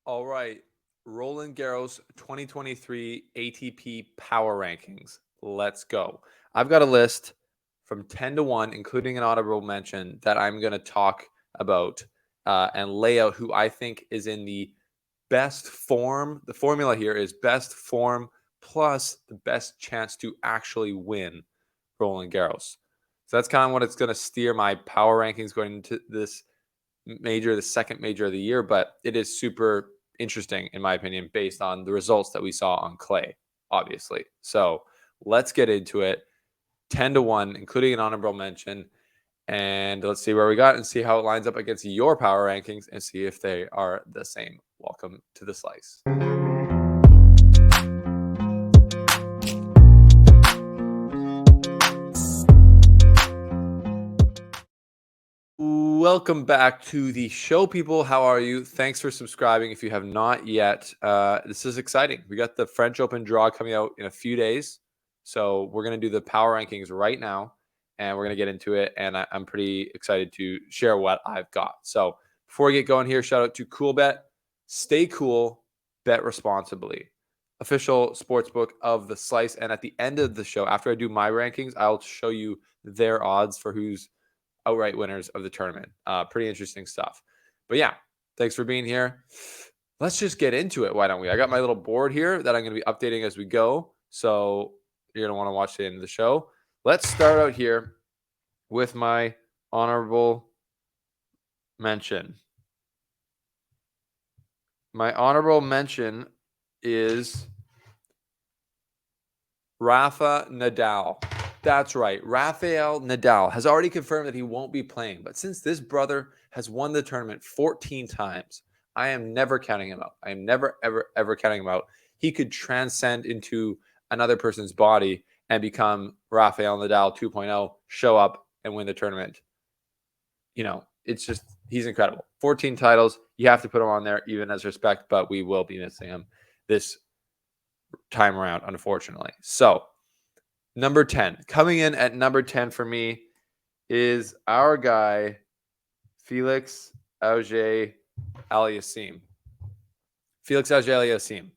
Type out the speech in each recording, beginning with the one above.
All right. Roland Garros 2023 ATP Power Rankings. Let's go. I've got a list from 10 to 1, including an honorable mention, that I'm going to talk about and lay out who I think is in the best form. The formula here is best form plus the best chance to actually win Roland Garros. So that's kind of what it's going to steer my power rankings going into this major, the second major of the year, but it is super interesting, in my opinion, based on the results that we saw on clay, obviously. So let's get into it. 10 to 1, including an honorable mention. And let's see where we got and see how it lines up against your power rankings and see if they are the same. Welcome to the slice. Welcome back to the show, people. How are you? Thanks for subscribing. If you have not yet, this is exciting. We got the French Open draw coming out in a few days. So we're going to do the power rankings right now, and we're going to get into it. And I'm pretty excited to share what I've got. So before we get going here, shout out to CoolBet. Stay cool, bet responsibly. Official sportsbook of the slice. And at the end of the show, after I do my rankings, I'll show you their odds for who's outright winners of the tournament. Pretty interesting stuff. But yeah, thanks for being here. Let's just get into it. Why don't we? I got my little board here that I'm going to be updating as we go. So you're going to want to watch the end of the show. Let's start out here with my honorable mention. My honorable mention is Rafa Nadal. That's right. Rafael Nadal has already confirmed that he won't be playing. But since this brother has won the tournament 14 times, I am never counting him out. I am never, ever, ever counting him out. He could transcend into another person's body and become Rafael Nadal 2.0, show up and win the tournament. You know, it's just, he's incredible. 14 titles. You have to put him on there, even as respect, but we will be missing him this time around, unfortunately. So, number 10. Coming in at number 10 for me is our guy, Felix Auger-Aliassime. Felix Auger-Aliassime.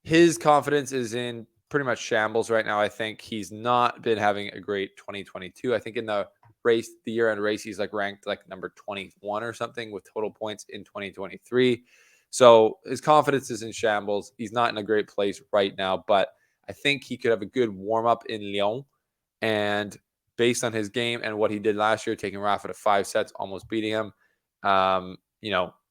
His confidence is in pretty much shambles right now. I think he's not been having a great 2022. I think in the race, the year-end race, he's like ranked like number 21 or something with total points in 2023. So his confidence is in shambles. He's not in a great place right now, but I think he could have a good warm-up in Lyon. And based on his game and what he did last year, taking Rafa to 5 sets, almost beating him,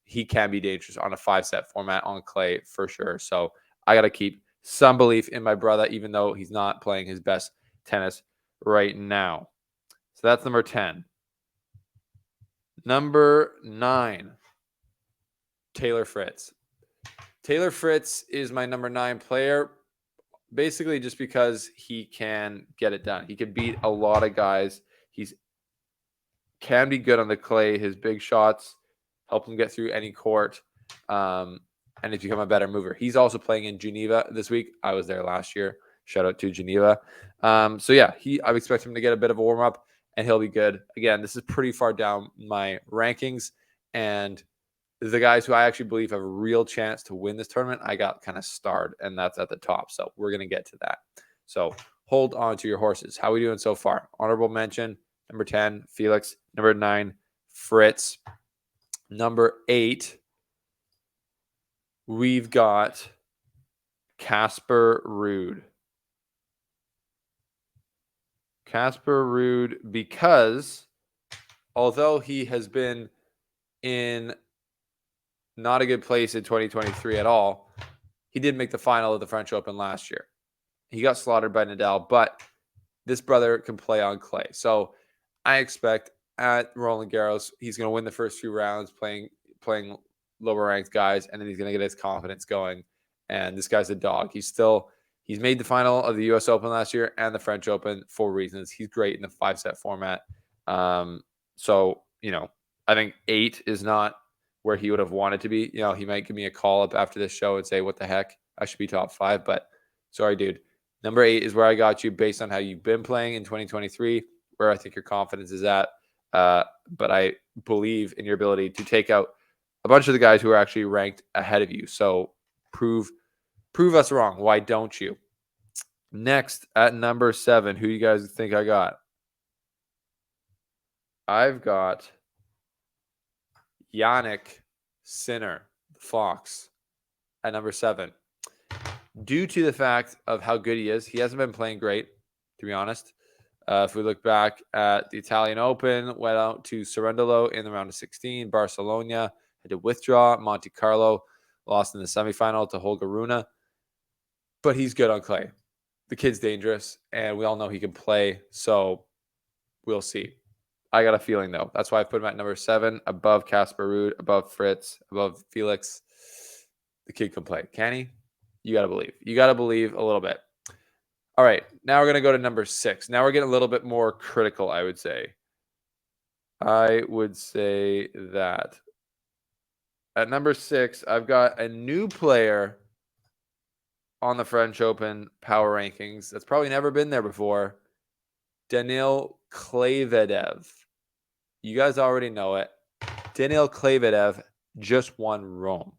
he can be dangerous on a 5-set format on clay for sure. So I got to keep some belief in my brother, even though he's not playing his best tennis right now. So that's number 10. Number 9, Taylor Fritz. Taylor Fritz is my number 9 player, basically just because he can get it done. He can beat a lot of guys. He's can be good on the clay. His big shots help him get through any court. And he's become a better mover. He's also playing in Geneva this week. I was there last year. Shout out to Geneva. So yeah, I expect him to get a bit of a warm up, and he'll be good. Again, this is pretty far down my rankings, and the guys who I actually believe have a real chance to win this tournament, I got kind of starred, and that's at the top. So we're gonna get to that. So hold on to your horses. How are we doing so far? Honorable mention: number 10, Felix. Number 9, Fritz. Number 8. We've got Casper Ruud. Casper Ruud, because although he has been in not a good place in 2023 at all, he did make the final of the French Open last year. He got slaughtered by Nadal, but this brother can play on clay. So I expect at Roland Garros, he's going to win the first few rounds playing lower ranked guys, and then he's going to get his confidence going. And this guy's a dog. He's made the final of the US Open last year and the French Open for reasons. He's great in the 5-set format. So, I think 8 is not where he would have wanted to be. He might give me a call up after this show and say, what the heck? I should be top 5, but sorry, dude. Number 8 is where I got you based on how you've been playing in 2023, where I think your confidence is at. But I believe in your ability to take out a bunch of the guys who are actually ranked ahead of you. So prove us wrong. Why don't you? Next at number 7, who you guys think I got? I've got Yannick Sinner, the Fox, at number 7. Due to the fact of how good he is, he hasn't been playing great, to be honest. If we look back at the Italian Open, went out to Cerundolo in the round of 16. Barcelona had to withdraw. Monte Carlo lost in the semifinal to Holger Rune. But he's good on clay. The kid's dangerous, and we all know he can play. So we'll see. I got a feeling, though. That's why I put him at number 7, above Casper Ruud, above Fritz, above Felix. The kid can play. Can he? You got to believe. You got to believe a little bit. All right. Now we're going to go to number 6. Now we're getting a little bit more critical, I would say. I would say that at number 6, I've got a new player on the French Open power rankings that's probably never been there before. Daniil Medvedev. You guys already know it. Daniil Medvedev just won Rome.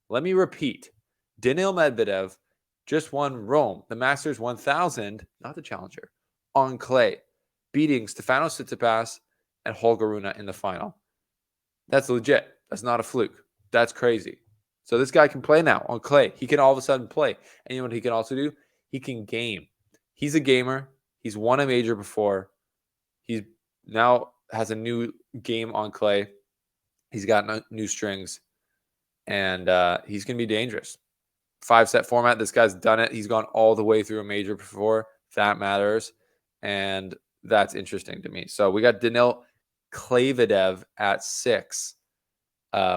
Let me repeat. Daniil Medvedev just won Rome, the Masters 1000, not the Challenger, on clay, beating Stefanos Tsitsipas and Holger Rune in the final. That's legit. That's not a fluke. That's crazy. So this guy can play now on clay. He can all of a sudden play. And you know what he can also do? He can game. He's a gamer. He's won a major before. He's now has a new game on clay. He's got new strings. And he's going to be dangerous. 5-set format. This guy's done it. He's gone all the way through a major before. That matters. And that's interesting to me. So we got Daniil Medvedev at 6.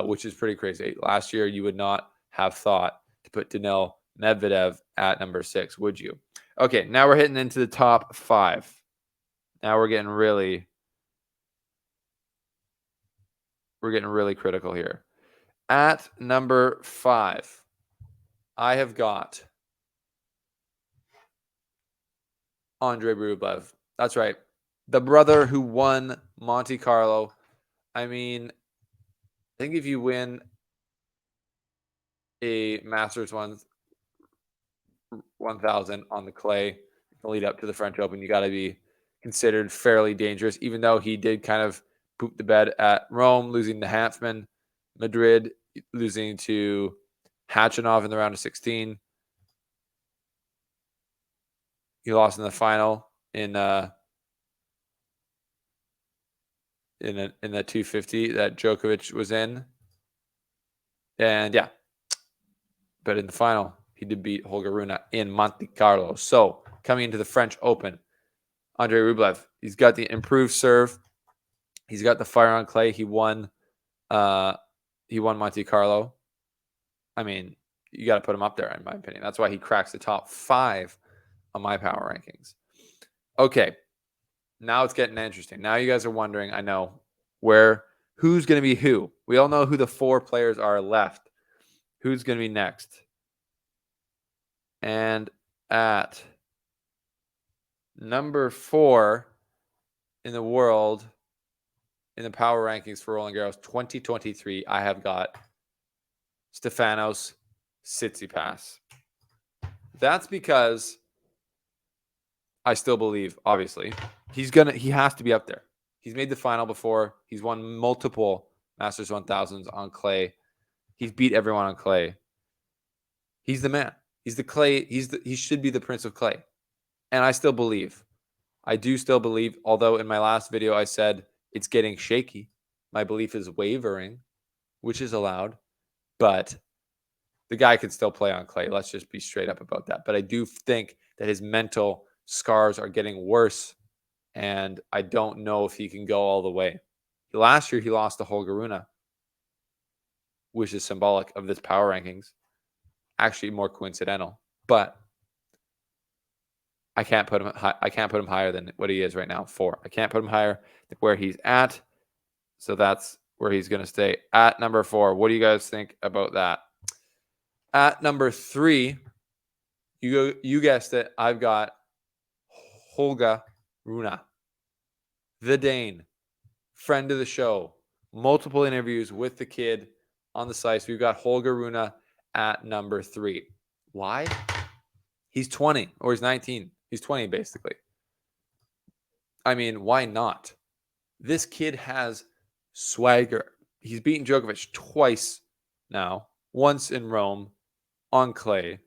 Which is pretty crazy. Last year, you would not have thought to put Daniil Medvedev at number 6, would you? Okay, now we're hitting into the top 5. Now we're getting really critical here. At number 5, I have got Andre Rublev. That's right. The brother who won Monte Carlo. I mean, I think if you win a Masters 1000 on the clay, the lead up to the French Open, you got to be considered fairly dangerous, even though he did kind of poop the bed at Rome, losing to Hanfman, Madrid, losing to Khachanov in the round of 16. He lost in the final in the 250 that Djokovic was in. And yeah, but in the final, he did beat Holger Rune in Monte Carlo. So coming into the French Open, Andre Rublev, he's got the improved serve. He's got the fire on clay. He won Monte Carlo. I mean, you got to put him up there, in my opinion. That's why he cracks the top 5 on my power rankings. Okay, now it's getting interesting. Now you guys are wondering, I know, who's going to be who. We all know who the 4 players are left. Who's going to be next? And at number 4 in the world, in the power rankings for Roland Garros 2023, I have got Stefanos Tsitsipas. That's because I still believe, obviously, he has to be up there. He's made the final before. He's won multiple Masters 1000s on clay. He's beat everyone on clay. He's the man. He's the clay. He should be the Prince of Clay. And I still believe. I do still believe, although in my last video I said it's getting shaky. My belief is wavering, which is allowed. But the guy can still play on clay. Let's just be straight up about that. But I do think that his mental scars are getting worse. And I don't know if he can go all the way. Last year, he lost to Holger Rune, which is symbolic of this power rankings. Actually, more coincidental. But I can't put him higher than what he is right now. 4. I can't put him higher than where he's at. So that's where he's going to stay at number 4. What do you guys think about that? At number 3, you guessed it. I've got Holger Rune, the Dane, friend of the show, multiple interviews with the kid on the slice, we've got Holger Rune at number 3. Why? He's 20 or he's 19. He's 20 basically. I mean, why not? This kid has swagger. He's beaten Djokovic twice now, once in Rome on clay.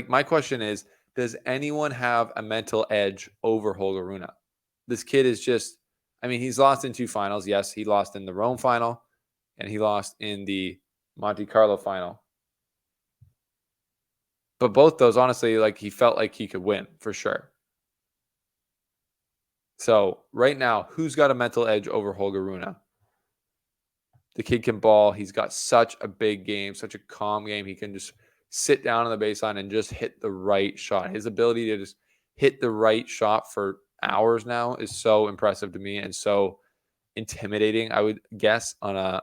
My question is, does anyone have a mental edge over Holger Rune? This kid is just, I mean, he's lost in 2 finals. Yes, he lost in the Rome final and he lost in the Monte Carlo final. But both those, honestly, like he felt like he could win for sure. So right now, who's got a mental edge over Holger Rune? The kid can ball. He's got such a big game, such a calm game. He can just sit down on the baseline and just hit the right shot. His ability to just hit the right shot for hours now is so impressive to me and so intimidating, I would guess, on a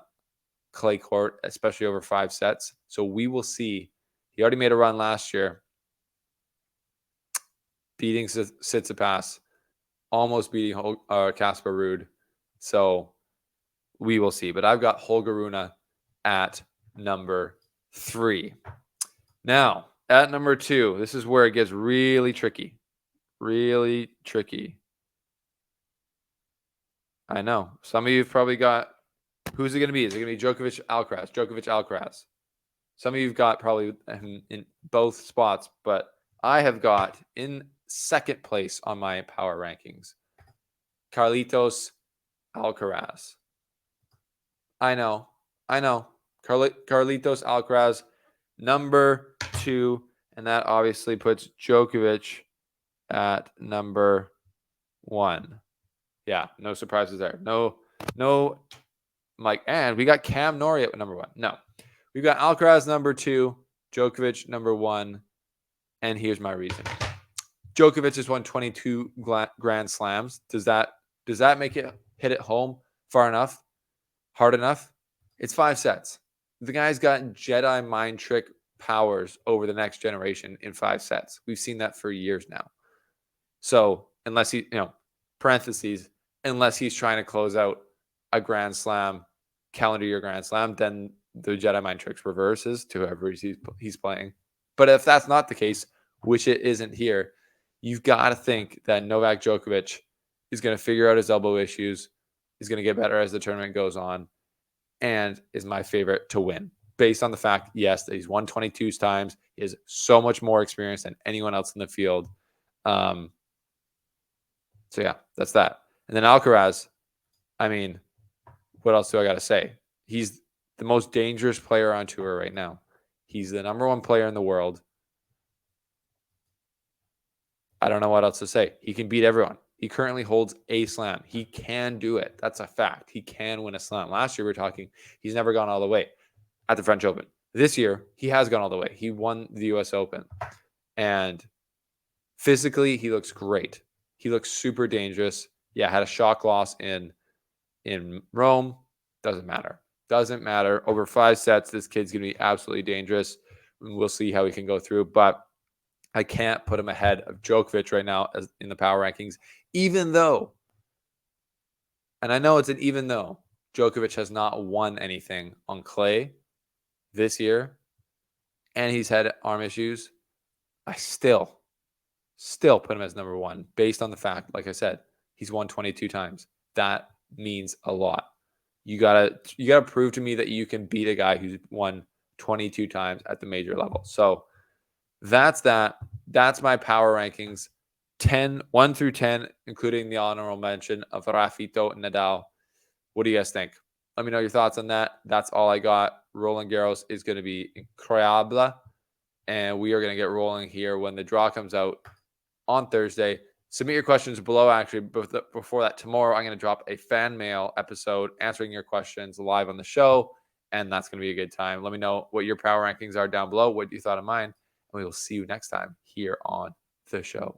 clay court, especially over 5 sets. So we will see. He already made a run last year, beating Tsitsipas, almost beating Casper Ruud. So we will see. But I've got Holger Rune at number 3. Now, at number 2, this is where it gets really tricky. Really tricky. I know. Some of you have probably got, who's it going to be? Is it going to be Djokovic, Alcaraz? Djokovic, Alcaraz. Some of you have got probably in both spots, but I have got in second place on my power rankings, Carlitos Alcaraz. I know. Carlitos Alcaraz, number 2, and that obviously puts Djokovic at number 1. Yeah, no surprises there. No, Mike. And we got Cam Norrie at number 1. No, we've got Alcaraz number 2, Djokovic number 1, and here's my reason. Djokovic has won 22 Grand Slams. Does that make it hit it home far enough, hard enough? It's 5 sets. The guy's got Jedi mind trick powers over the next generation in 5 sets. We've seen that for years now. So unless he, parentheses, unless he's trying to close out a Grand Slam, calendar year Grand Slam, then the Jedi mind tricks reverses to whoever he's playing. But if that's not the case, which it isn't here, you've got to think that Novak Djokovic is going to figure out his elbow issues, is going to get better as the tournament goes on, and is my favorite to win. Based on the fact, yes, that he's won 22 times. He has so much more experience than anyone else in the field. So, yeah, that's that. And then Alcaraz, I mean, what else do I got to say? He's the most dangerous player on tour right now. He's the number 1 player in the world. I don't know what else to say. He can beat everyone. He currently holds a slam. He can do it. That's a fact. He can win a slam. Last year, we were talking, he's never gone all the way at the French Open. This year, he has gone all the way. He won the U.S. Open. And physically, he looks great. He looks super dangerous. Yeah, had a shock loss in Rome. Doesn't matter. Over 5 sets, this kid's going to be absolutely dangerous. We'll see how he can go through. But I can't put him ahead of Djokovic right now as in the power rankings, even though, and I know it's an even though, Djokovic has not won anything on clay this year, and he's had arm issues. I still put him as number 1 based on the fact, like I said, he's won 22 times. That means a lot. You gotta prove to me that you can beat a guy who's won 22 times at the major level. So that's that. That's my power rankings. 1 through 10, including the honorable mention of Rafael and Nadal. What do you guys think? Let me know your thoughts on that. That's all I got. Roland Garros is going to be incredible. And we are going to get rolling here when the draw comes out on Thursday. Submit your questions below. Actually, before that, tomorrow I'm going to drop a fan mail episode answering your questions live on the show. And that's going to be a good time. Let me know what your power rankings are down below, what you thought of mine. And we will see you next time here on the show.